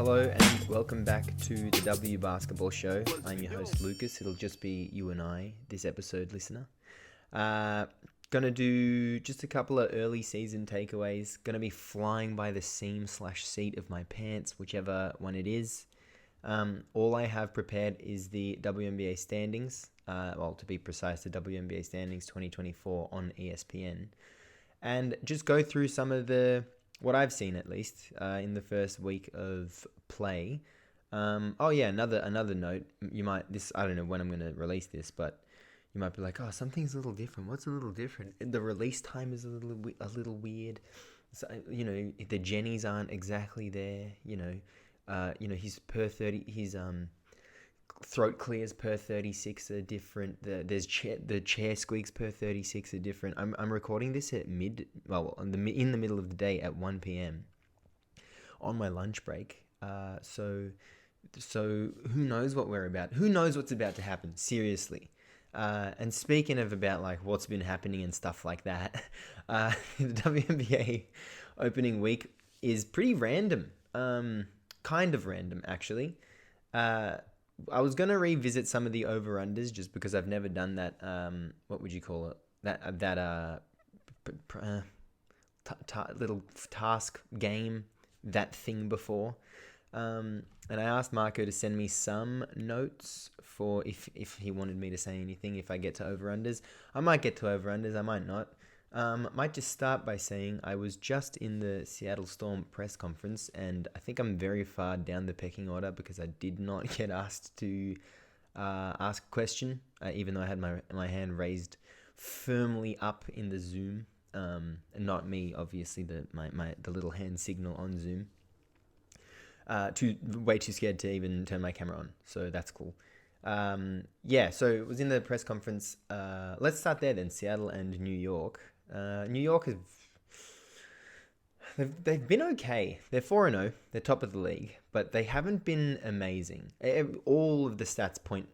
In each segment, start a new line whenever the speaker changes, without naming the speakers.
Hello and welcome back to the W Basketball Show. I'm your host Lukas. It'll just be you and I this episode, listener. Gonna do just a couple of early season takeaways. Gonna be flying by the seam/seat of my pants, whichever one it is. All I have prepared is the WNBA standings. To be precise, the WNBA standings 2024 on ESPN, and just go through some of what I've seen at least in the first week of play. Another note. I don't know when I'm going to release this, but you might be like, oh, something's a little different. What's a little different? The release time is a little weird. So, the Jennies aren't exactly there. His per 30, his throat clears per 36 are different. The chair squeaks per 36 are different. I'm recording this at in the middle of the day at 1 p.m. on my lunch break. So who knows what we're about? Who knows what's about to happen? Seriously. And speaking of about like what's been happening and stuff like that, the WNBA opening week is pretty random. Kind of random actually. I was going to revisit some of the over-unders just because I've never done that, what would you call it? Little task game, that thing before. And I asked Marco to send me some notes for if he wanted me to say anything if I get to over-unders. I might get to over-unders, I might not. Might just start by saying I was just in the Seattle Storm press conference, and I think I'm very far down the pecking order because I did not get asked to ask a question, even though I had my hand raised firmly up in the Zoom, and not me, obviously, the little hand signal on Zoom. Way too scared to even turn my camera on, so that's cool. So it was in the press conference. Let's start there then, Seattle and New York. New York they've been okay. They're 4-0. They're top of the league, but they haven't been amazing. All of the stats point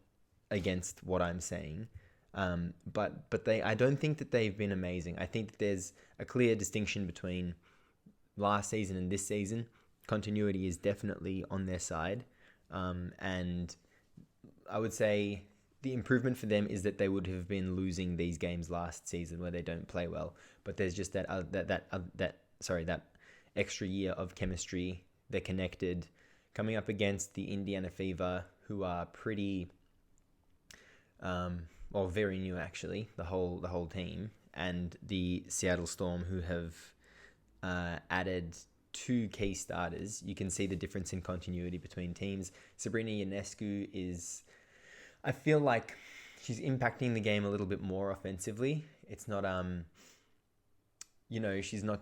against what I'm saying. But I don't think that they've been amazing. I think that there's a clear distinction between last season and this season. Continuity is definitely on their side. And I would say the improvement for them is that they would have been losing these games last season where they don't play well, but there's just that extra year of chemistry. They're connected, coming up against the Indiana Fever, who are pretty, very new actually, the whole team, and the Seattle Storm, who have added 2 key starters. You can see the difference in continuity between teams. Sabrina Ionescu I feel like she's impacting the game a little bit more offensively. It's not, she's not.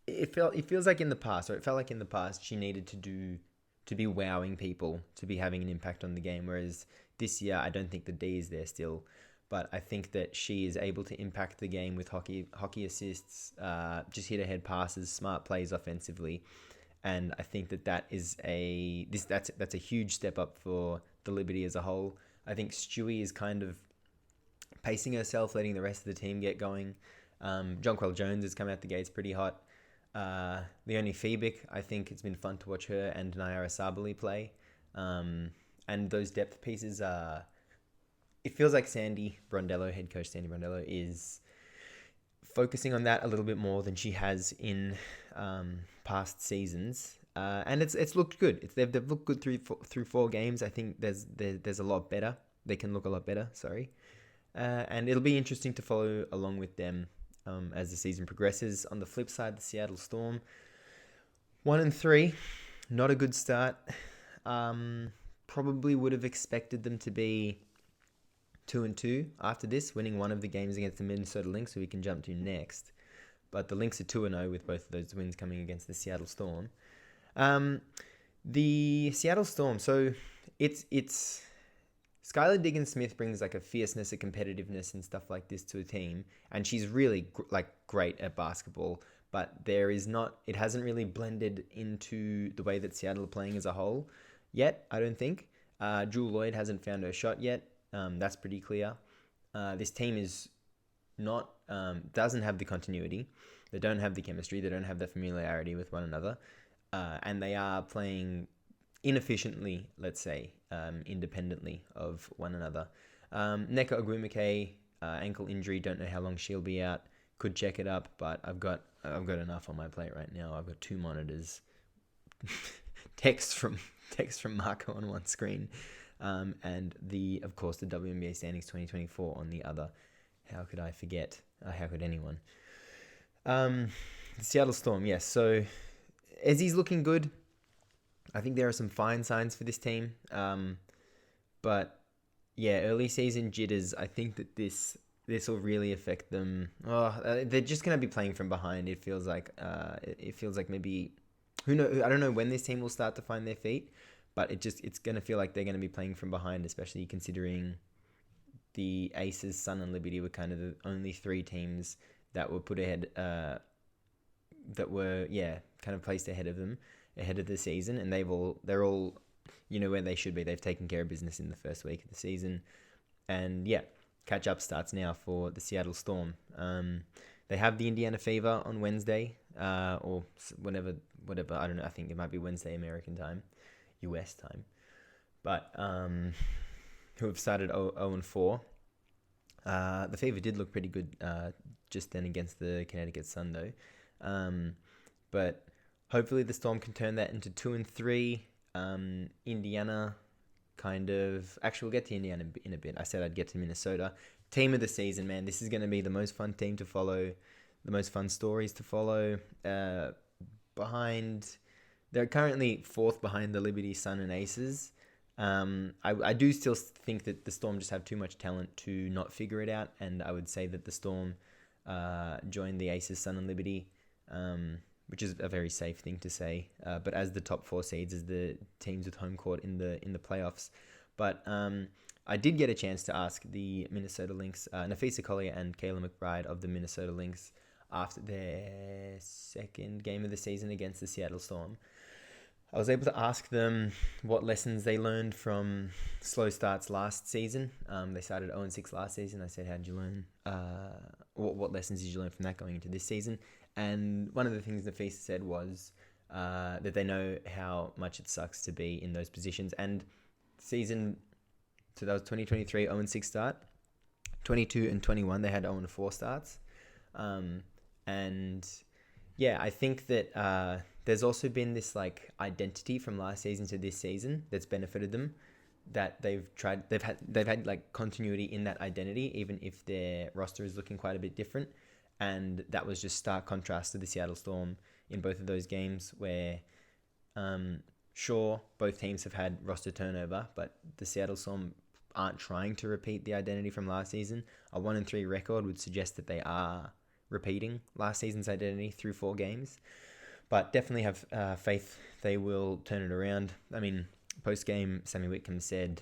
It feels like in the past, or it felt like in the past, she needed to be wowing people, to be having an impact on the game. Whereas this year, I don't think the D is there still, but I think that she is able to impact the game with hockey assists, just hit ahead passes, smart plays offensively, and I think that's a huge step up for the Liberty as a whole. I think Stewie is kind of pacing herself, letting the rest of the team get going. Jonquel Jones has come out the gates pretty hot. Leonie Fiebig, I think it's been fun to watch her and Naira Sabali play. And those depth pieces it feels like head coach Sandy Brondello, is focusing on that a little bit more than she has in past seasons. And it's looked good. They've looked good through 4 games. I think there's a lot better. They can look a lot better. Sorry, and it'll be interesting to follow along with them as the season progresses. On the flip side, the Seattle Storm, 1-3, not a good start. Probably would have expected them to be 2-2 after this, winning one of the games against the Minnesota Lynx, who we can jump to next. But the Lynx are 2-0 with both of those wins coming against the Seattle Storm. The Seattle Storm, so it's Skylar Diggins-Smith brings like a fierceness, a competitiveness and stuff like this to a team, and she's really great at basketball, but it hasn't really blended into the way that Seattle are playing as a whole yet, I don't think. Jewel Lloyd hasn't found her shot yet. That's pretty clear. This team is not doesn't have the continuity. They don't have the chemistry. They don't have the familiarity with one another. And they are playing inefficiently, let's say, independently of one another. Neka Ogwumike, ankle injury. Don't know how long she'll be out. Could check it up, but I've got enough on my plate right now. I've got 2 monitors, text from Marco on one screen, and of course the WNBA standings 2024 on the other. How could I forget? How could anyone? The Seattle Storm, yes. So Ezzy's looking good. I think there are some fine signs for this team, but yeah, early season jitters. I think that this will really affect them. They're just going to be playing from behind. It feels like maybe, who knows? I don't know when this team will start to find their feet, but it's going to feel like they're going to be playing from behind, especially considering the Aces, Sun, and Liberty were kind of the only 3 teams that were put ahead, that were kind of placed ahead of them ahead of the season, and they're all where they should be. They've taken care of business in the first week of the season, and catch up starts now for the Seattle Storm. They have the Indiana Fever on Wednesday, or whatever. I don't know. I think it might be Wednesday American time, US time. But who have started 0-4. The Fever did look pretty good just then against the Connecticut Sun, though. But hopefully the Storm can turn that into 2-3. Indiana kind of... Actually, we'll get to Indiana in a bit. I said I'd get to Minnesota. Team of the season, man. This is going to be the most fun team to follow. The most fun stories to follow. They're currently 4th behind the Liberty, Sun, and Aces. I do still think that the Storm just have too much talent to not figure it out. And I would say that the Storm joined the Aces, Sun, and Liberty, which is a very safe thing to say. But as the top 4 seeds, as the teams with home court in the playoffs. But I did get a chance to ask the Minnesota Lynx, Nafisa Collier and Kayla McBride of the Minnesota Lynx, after their second game of the season against the Seattle Storm. I was able to ask them what lessons they learned from slow starts last season. They started 0-6 last season. I said, how did you learn? What lessons did you learn from that going into this season? And one of the things Nafisa said was that they know how much it sucks to be in those positions. And so that was 2023, 0-6 start. 22 and 21, they had 0-4 starts. And yeah, I think that there's also been this like identity from last season to this season that's benefited them, that they've had like continuity in that identity, even if their roster is looking quite a bit different. And that was just stark contrast to the Seattle Storm in both of those games, where sure, both teams have had roster turnover, but the Seattle Storm aren't trying to repeat the identity from last season. A 1-3 record would suggest that they are repeating last season's identity through 4 games. But definitely have faith they will turn it around. I mean, post-game, Sammy Whitcomb said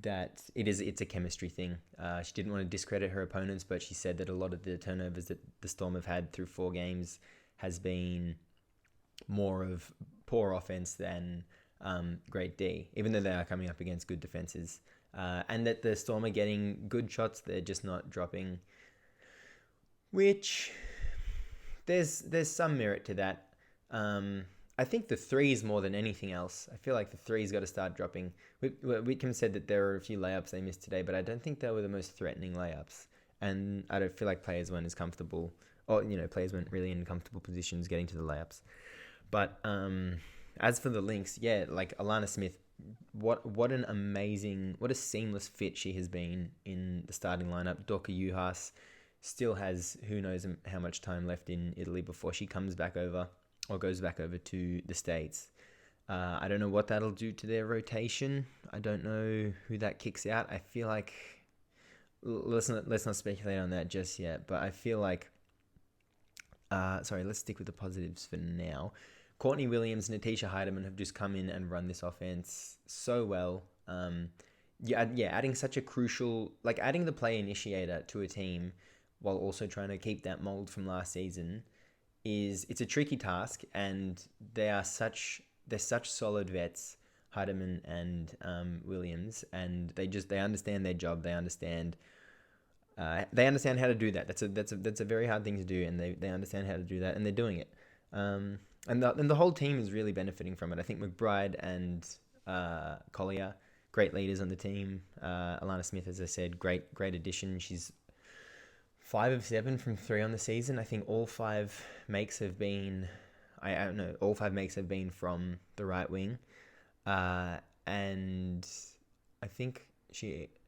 that it's a chemistry thing. She didn't want to discredit her opponents, but she said that a lot of the turnovers that the Storm have had through 4 games has been more of poor offense than great D, even though they are coming up against good defenses. And that the Storm are getting good shots, they're just not dropping, which there's some merit to that. I think the threes more than anything else. I feel like the threes got to start dropping. Whitcomb said that there were a few layups they missed today, but I don't think they were the most threatening layups. And I don't feel like players weren't as comfortable, or players weren't really in comfortable positions getting to the layups. But as for the Lynx, yeah, like Alana Smith, what a seamless fit she has been in the starting lineup. Dorka Juhas still has who knows how much time left in Italy before she comes back over or goes back over to the States. I don't know what that'll do to their rotation. I don't know who that kicks out. I feel like let's not speculate on that just yet. But I feel like let's stick with the positives for now. Courtney Williams and Natisha Heidemann have just come in and run this offense so well. Adding such a crucial, like adding the play initiator to a team while also trying to keep that mold from last season it's a tricky task, and they're such solid vets, Heidemann and Williams, and they understand their job. They understand how to do that. That's a very hard thing to do, and they understand how to do that, and they're doing it. and the whole team is really benefiting from it. I think McBride and Collier, great leaders on the team. Alana Smith, as I said, great addition. She's 5 of 7 from 3 on the season. I think all 5 makes have been, I don't know, all 5 makes have been from the right wing. And I think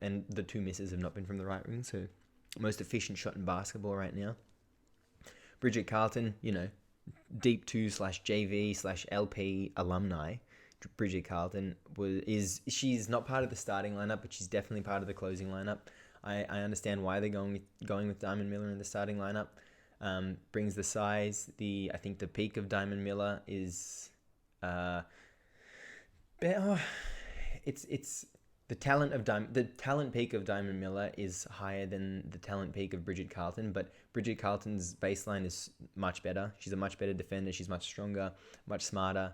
and the 2 misses have not been from the right wing. So most efficient shot in basketball right now. Bridget Carlton, Deep 2/JV/LP alumni. Bridget Carlton she's not part of the starting lineup, but she's definitely part of the closing lineup. I understand why they're going with Diamond Miller in the starting lineup. Brings the size. I think the peak of Diamond Miller is it's the talent peak of Diamond Miller is higher than the talent peak of Bridget Carlton, but Bridget Carlton's baseline is much better. She's a much better defender. She's much stronger, much smarter.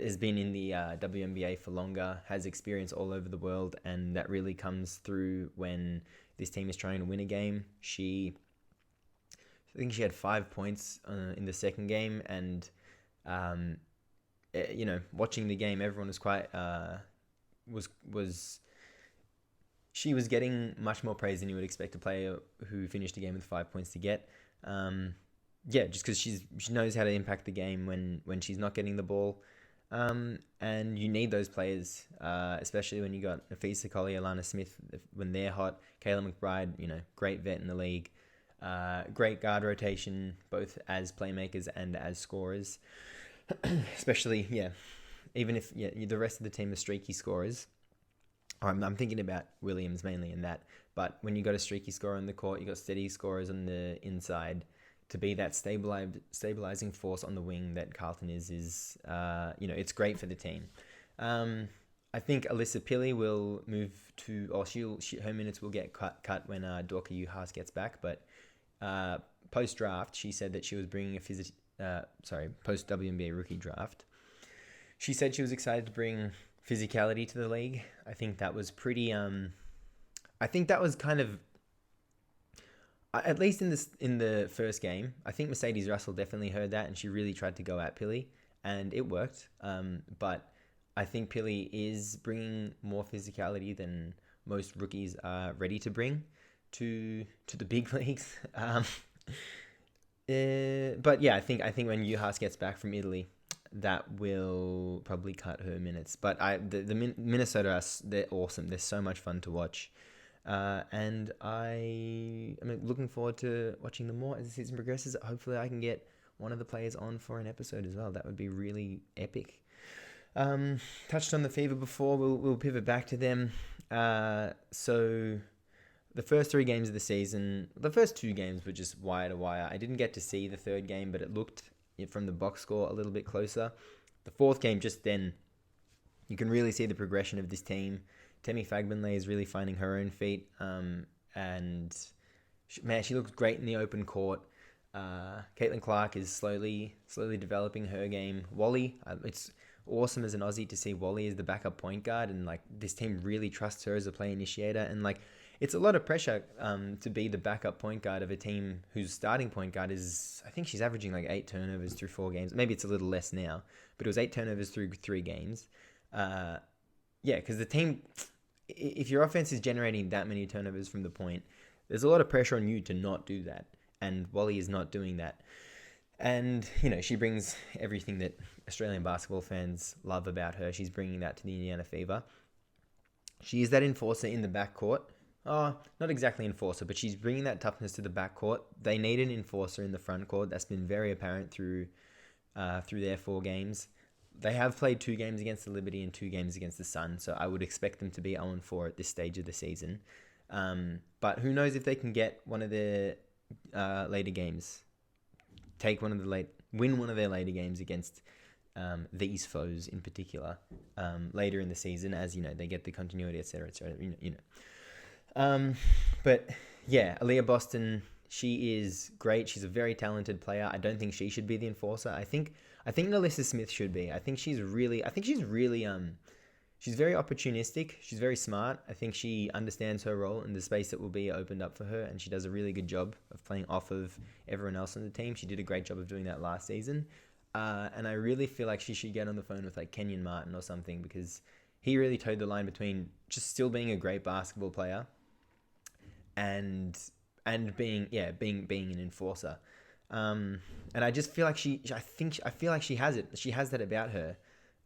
Has been in the WNBA for longer, has experience all over the world, and that really comes through when this team is trying to win a game. I think she had 5 points in the second game, and watching the game, everyone was quite she was getting much more praise than you would expect a player who finished a game with 5 points to get. Just because she knows how to impact the game when she's not getting the ball. And you need those players, especially when you got Nafisa Collier, Alana Smith, when they're hot. Kayla McBride, great vet in the league. Great guard rotation, both as playmakers and as scorers. Especially, even if the rest of the team are streaky scorers. I'm thinking about Williams mainly in that. But when you got a streaky scorer on the court, you got steady scorers on the inside. To be that stabilizing force on the wing that Carlton is it's great for the team. I think Alyssa Pilley will move to, or her minutes will get cut when Dorka Uhas gets back. But post draft, she said that she was bringing post WNBA rookie draft. She said she was excited to bring physicality to the league. I think that was pretty. I think that was kind of. At least in the first game, I think Mercedes Russell definitely heard that, and she really tried to go at Pilley, and it worked. But I think Pilley is bringing more physicality than most rookies are ready to bring to the big leagues. But yeah, I think when Uhas gets back from Italy, that will probably cut her minutes. But the Minnesota, they're awesome. They're so much fun to watch. And I am looking forward to watching them more as the season progresses. Hopefully I can get one of the players on for an episode as well. That would be really epic. Touched on the Fever before. We'll pivot back to them. So the first 3 games of the season, the first 2 games were just wire to wire. I didn't get to see the third game, but it looked from the box score a little bit closer. The fourth game, just then, you can really see the progression of this team. Temi Fagbenley is really finding her own feet, and she looks great in the open court. Caitlin Clark is slowly developing her game. Wally, it's awesome as an Aussie to see Wally as the backup point guard, and this team really trusts her as a play initiator, and it's a lot of pressure to be the backup point guard of a team whose starting point guard is, I think she's averaging 8 turnovers through 4 games. Maybe it's a little less now, but it was 8 turnovers through 3 games. Because the team, if your offense is generating that many turnovers from the point, there's a lot of pressure on you to not do that. And Wally is not doing that. And, she brings everything that Australian basketball fans love about her. She's bringing that to the Indiana Fever. She is that enforcer in the backcourt. Oh, not exactly enforcer, but she's bringing that toughness to the backcourt. They need an enforcer in the front court. That's been very apparent through their 4 games. They have played 2 games against the Liberty and 2 games against the Sun, so I would expect them to be 0-4 at this stage of the season. But who knows if they can get one of their later games, win one of their later games against these foes in particular later in the season, as they get the continuity, etc., etc. But yeah, Aaliyah Boston, she is great. She's a very talented player. I don't think she should be the enforcer. I think Alyssa Smith should be. She's very opportunistic. She's very smart. I think she understands her role and the space that will be opened up for her, and she does a really good job of playing off of everyone else on the team. She did a great job of doing that last season. And I really feel like she should get on the phone with like Kenyon Martin or something, because he really towed the line between just still being a great basketball player and being an enforcer. And I just feel like I feel like she has it. She has that about her.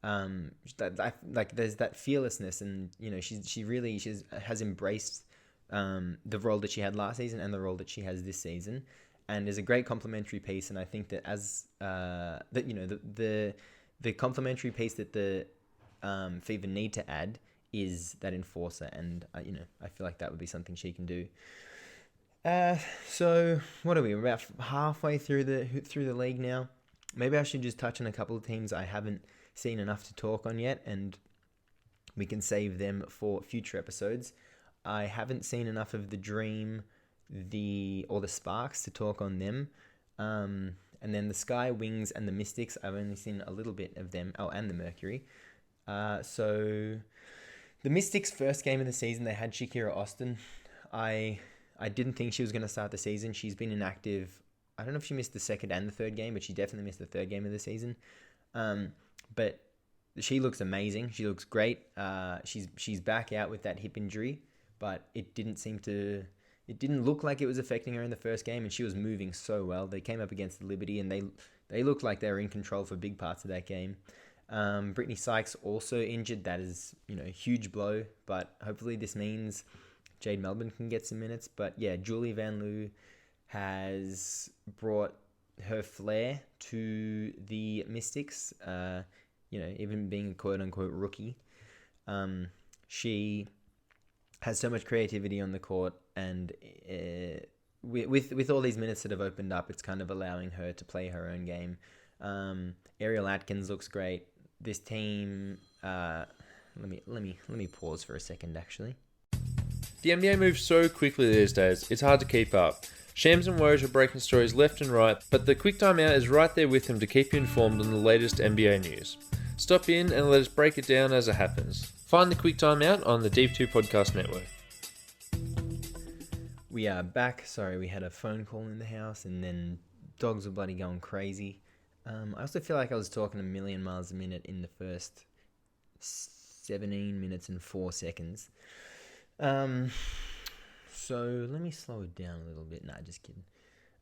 Like there's that fearlessness, and she has embraced the role that she had last season and the role that she has this season, and is a great complementary piece. And I think that as the complementary piece that the Fever need to add is that enforcer, and I feel like that would be something she can do. So what are we? We're about halfway through the league now. Maybe I should just touch on a couple of teams I haven't seen enough to talk on yet, and we can save them for future episodes. I haven't seen enough of the Dream, the Sparks to talk on them. And then the Sky, Wings, and the Mystics, I've only seen a little bit of them. Oh, and the Mercury. So the Mystics' first game of the season, they had Shakira Austin. I didn't think she was going to start the season. She's been inactive. I don't know if she missed the second and the third game, but she definitely missed the third game of the season. But she looks amazing. She looks great. She's back out with that hip injury, but it didn't look like it was affecting her in the first game, and she was moving so well. They came up against the Liberty, and they looked like they were in control for big parts of that game. Brittany Sykes also injured. That is, a huge blow, but hopefully this means Jade Melbourne can get some minutes. But yeah, Julie Van Loo has brought her flair to the Mystics, even being a quote-unquote rookie. She has so much creativity on the court, and with all these minutes that have opened up, it's kind of allowing her to play her own game. Ariel Atkins looks great. This team, let me pause for a second, actually.
The NBA moves so quickly these days, it's hard to keep up. Shams and Woj are breaking stories left and right, but the Quick Time Out is right there with them to keep you informed on the latest NBA news. Stop in and let us break it down as it happens. Find the Quick Time Out on the Deep 2 Podcast Network.
We are back. Sorry, we had a phone call in the house, and then dogs were bloody going crazy. I also feel like I was talking a million miles a minute in the first 17 minutes and 4 seconds. So let me slow it down a little bit. Nah, just kidding.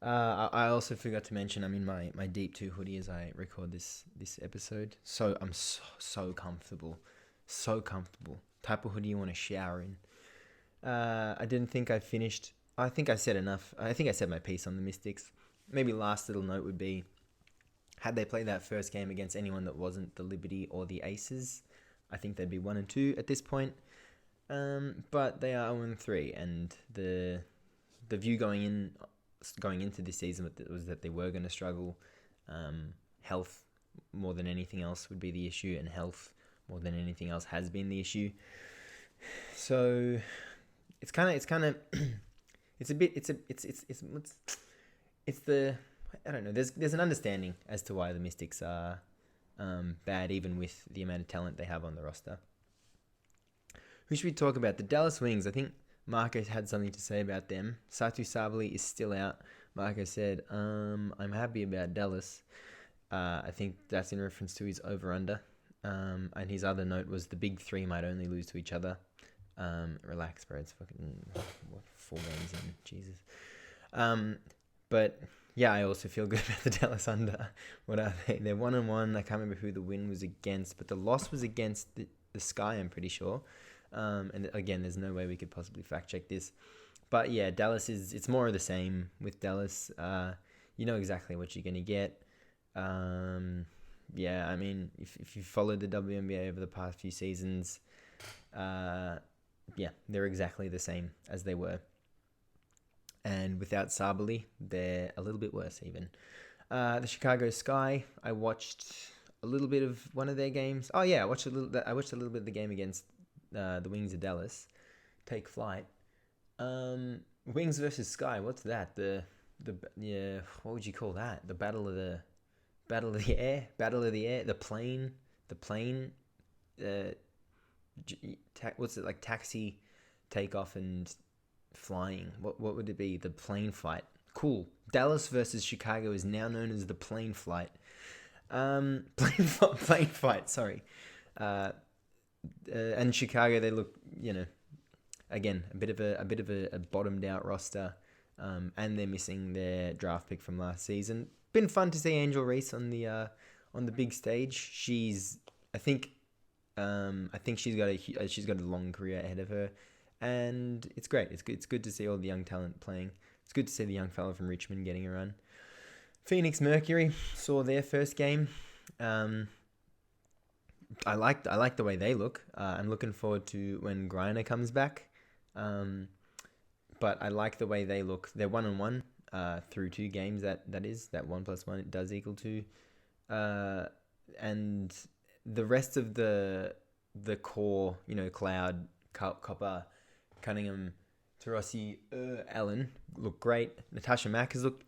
I also forgot to mention I'm in my Deep 2 hoodie as I record this episode. So I'm so comfortable. So comfortable. Type of hoodie you want to shower in. I didn't think I finished. I think I said enough. I think I said my piece on the Mystics. Maybe last little note would be, had they played that first game against anyone that wasn't the Liberty or the Aces, I think they'd be 1-2 at this point. But they are 0-3, and the view going into this season was that they were going to struggle. Health more than anything else would be the issue, and health more than anything else has been the issue. So it's I don't know. There's an understanding as to why the Mystics are bad, even with the amount of talent they have on the roster. Who should we talk about? The Dallas Wings. I think Marco had something to say about them. Satu Sabali is still out. Marco said, I'm happy about Dallas. I think that's in reference to his over-under. And his other note was the big three might only lose to each other. Relax, bro. It's fucking 4 games in. Jesus. But yeah, I also feel good about the Dallas under. What are they? They're 1-1. I can't remember who the win was against, but the loss was against the Sky, I'm pretty sure. And again, there's no way we could possibly fact check this. But yeah, Dallas it's more of the same with Dallas. You know exactly what you're going to get. Yeah, I mean, if you followed the WNBA over the past few seasons, yeah, they're exactly the same as they were. And without Sabali, they're a little bit worse even. The Chicago Sky, I watched a little bit of one of their games. Oh yeah, I watched a little bit of the game against the Wings of Dallas. Take flight. Wings versus Sky. What's that? What would you call that? The battle of the air. The plane. What's it like? Taxi, takeoff, and flying. What would it be? The plane fight. Cool. Dallas versus Chicago is now known as the plane flight. Plane fight. Sorry. And Chicago, they look, again a bit of a bottomed out roster, and they're missing their draft pick from last season. Been fun to see Angel Reese on the big stage. I think she's got a long career ahead of her, and it's great. It's good to see all the young talent playing. It's good to see the young fella from Richmond getting a run. Phoenix Mercury saw their first game. I like the way they look. I'm looking forward to when Griner comes back. But I like the way they look. They're 1-1 through 2 games. That is that 1 + 1 it does equal 2. And the rest of the core, Cloud, Copper, Cunningham, Tarossi, Allen look great. Natasha Mack has looked,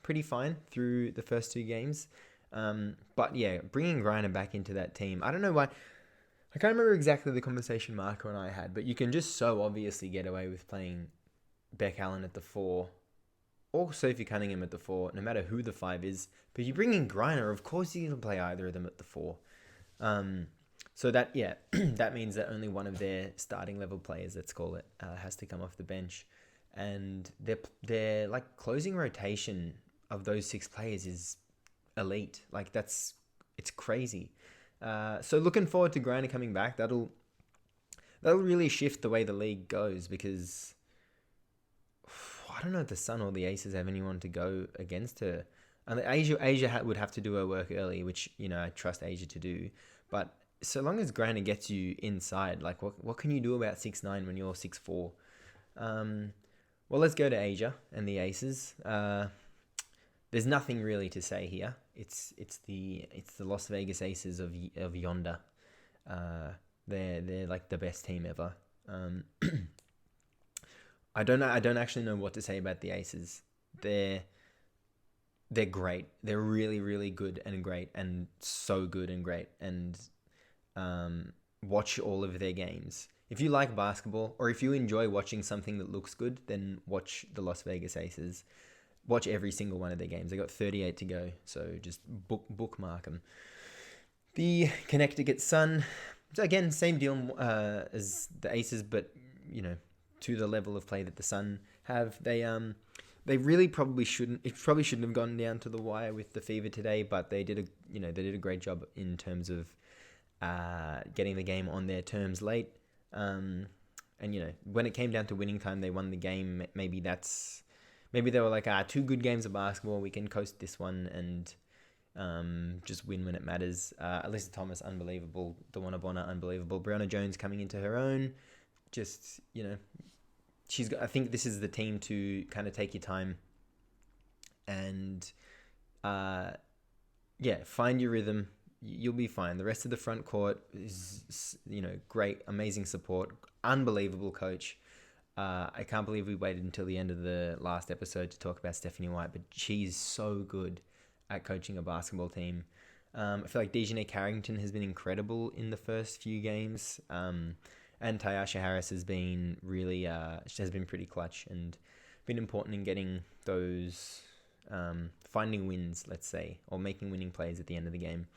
pretty fine through the first 2 games. But yeah, bringing Griner back into that team, I don't know why. I can't remember exactly the conversation Marco and I had, but you can just so obviously get away with playing Beck Allen at the 4 or Sophie Cunningham at the 4, no matter who the 5 is. But you bring in Griner, of course you can play either of them at the 4. So that, yeah, that means that only one of their starting level players, let's call it, has to come off the bench. And their like closing rotation of those 6 players is elite. Like it's crazy. So looking forward to Griner coming back. That'll really shift the way the league goes, because I don't know if the Sun or the Aces have anyone to go against her. And Asia would have to do her work early, which I trust Asia to do. But so long as Griner gets you inside, like what can you do about 6'9" when you're 6'4"? Well, let's go to Asia and the Aces. There's nothing really to say here. It's the Las Vegas Aces of yonder. They're like the best team ever. I don't actually know what to say about the Aces. They're great. They're really, really good and great, and so good and great. And watch all of their games. If you like basketball, or if you enjoy watching something that looks good, then watch the Las Vegas Aces. Watch every single one of their games. They got 38 to go, so just bookmark them. The Connecticut Sun, so again, same deal as the Aces, but to the level of play that the Sun have. They really probably shouldn't. It probably shouldn't have gone down to the wire with the Fever today, but they did a great job in terms of getting the game on their terms late. And when it came down to winning time, they won the game. Maybe they were like, 2 good games of basketball, we can coast this one and just win when it matters. Alyssa Thomas, unbelievable. Dawana Bonner, unbelievable. Brianna Jones coming into her own. Just, I think this is the team to kind of take your time and, find your rhythm. You'll be fine. The rest of the front court is, great, amazing support, unbelievable coach. I can't believe we waited until the end of the last episode to talk about Stephanie White, but she's so good at coaching a basketball team. I feel like Dejanay Carrington has been incredible in the first few games. And Tyasha Harris has been really, she has been pretty clutch and been important in getting those, finding wins, let's say, or making winning plays at the end of the game.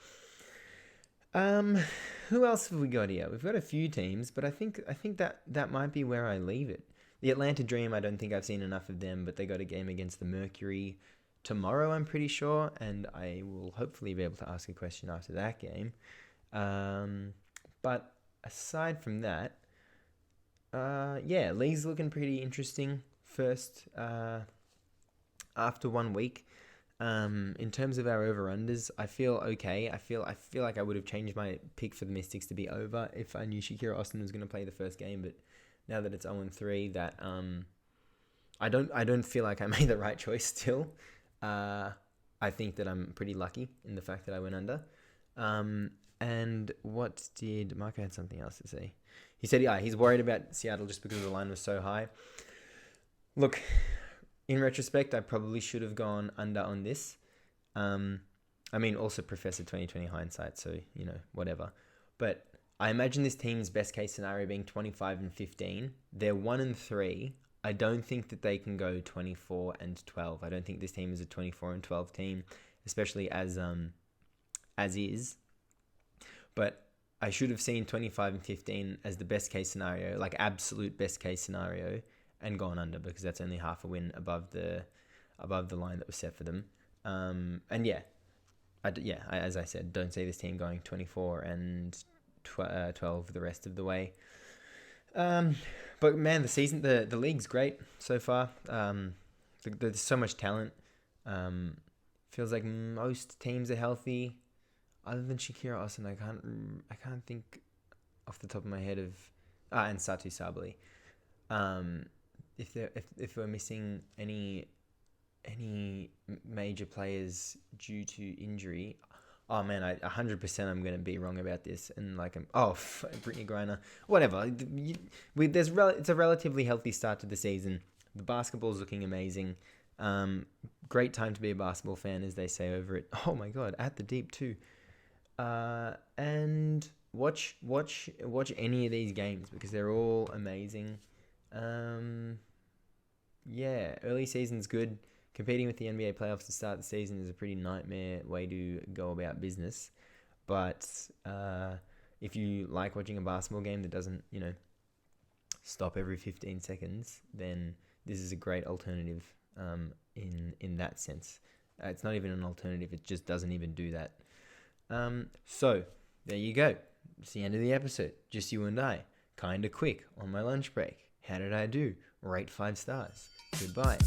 Who else have we got here? We've got a few teams, but I think that might be where I leave it. The Atlanta Dream, I don't think I've seen enough of them, but they got a game against the Mercury tomorrow, I'm pretty sure, and I will hopefully be able to ask a question after that game. But aside from that, Lee's looking pretty interesting first after 1 week. In terms of our over-unders, I feel okay. I feel like I would have changed my pick for the Mystics to be over if I knew Shakira Austin was going to play the first game, but now that it's 0-3, that I don't feel like I made the right choice still. I think that I'm pretty lucky in the fact that I went under. And what did Marco had something else to say? He said, he's worried about Seattle just because the line was so high. Look, in retrospect, I probably should have gone under on this. Also Professor 2020 hindsight, so, whatever. But I imagine this team's best case scenario being 25-15. They're 1-3. I don't think that they can go 24-12. I don't think this team is a 24-12 team, especially as as is. But I should have seen 25 and 15 as the best case scenario, like absolute best case scenario, and gone under, because that's only half a win above the line that was set for them. And yeah, as I said, don't see this team going 24 and 12 the rest of the way. But man, the league's great so far. There's so much talent. Feels like most teams are healthy, other than Shakira Austin. I can't think off the top of my head of and Satu Sabali. If we're missing any major players due to injury, oh man, 100% I'm going to be wrong about this. And like, Brittany Griner, whatever. It's a relatively healthy start to the season. The basketball's looking amazing. Great time to be a basketball fan, as they say over it. Oh my God, at the deep too. And watch any of these games, because they're all amazing. Yeah, early season's good. Competing with the NBA playoffs to start the season is a pretty nightmare way to go about business. But if you like watching a basketball game that doesn't, stop every 15 seconds, then this is a great alternative in that sense. It's not even an alternative. It just doesn't even do that. So there you go. It's the end of the episode. Just you and I. Kind of quick on my lunch break. How did I do? Rate 5 stars. Goodbye.